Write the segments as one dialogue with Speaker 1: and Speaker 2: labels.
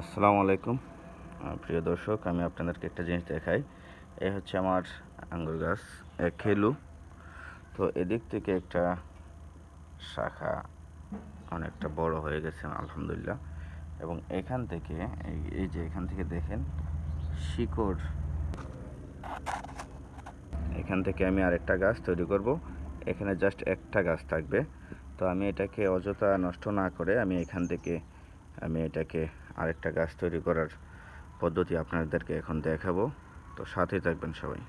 Speaker 1: আসসালামু আলাইকুম প্রিয় দর্শক, আমি আপনাদেরকে একটা জিনিস দেখাই। এই হচ্ছে আমার আঙ্গুর গাছ খেলু। তো এদিক থেকে একটা শাখা অনেকটা বড় হয়ে গেছে আলহামদুলিল্লাহ, এবং এখান থেকে এই যে এখান থেকে দেখেন শিকড়, এখান থেকে আমি আরেকটা গাছ তৈরি করব। এখানে জাস্ট একটা গাছ থাকবে। তো আমি এটাকে অযথা নষ্ট না করে আমি এখান থেকে এটাকে আরেকটা গাছ তৈরি করার পদ্ধতি আপনাদেরকে এখন দেখাবো। তো সাথেই থাকবেন সবাই।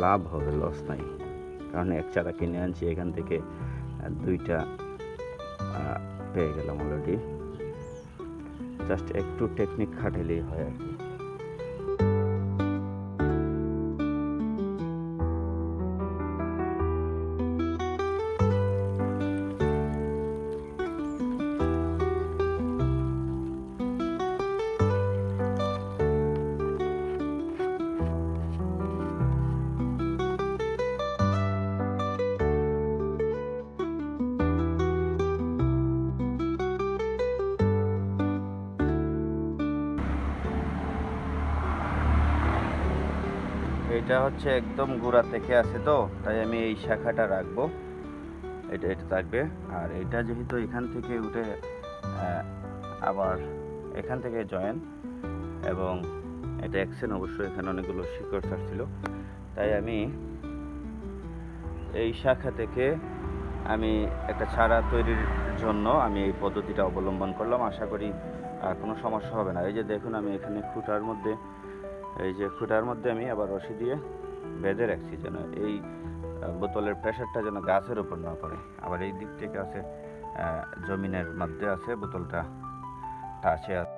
Speaker 1: লাভ হবে, লস নাই, কারণ এক চারা কিনে আনছি, এখান থেকে দুইটা পেয়ে গেলাম অলরেডি। জাস্ট একটু টেকনিক খাটালেই হয় আর কি। এটা হচ্ছে একদম গোড়া থেকে আছে, তো তাই আমি এই শাখাটা রাখবো, এটা থাকবে। আর এটা যেহেতু এখান থেকে উঠে আবার এখান থেকে জয়েন, এবং এটা এক্সেন অবশ্যই, এখানে অনেকগুলো শিকড় ছাড়ছিল, তাই আমি এই শাখা থেকে আমি একটা চারা তৈরির জন্য আমি এই পদ্ধতিটা অবলম্বন করলাম। আশা করি কোনো সমস্যা হবে না। এই যে দেখুন, আমি এখানে খুঁটার মধ্যে আমি আবার রশি দিয়ে বেঁধে রাখছি, যেন এই বোতলের প্রেশারটা যেন গাছের উপর না পড়ে। আবার এই দিক থেকে আছে জমিনের মধ্যে আছে, বোতলটা টাচে আছে।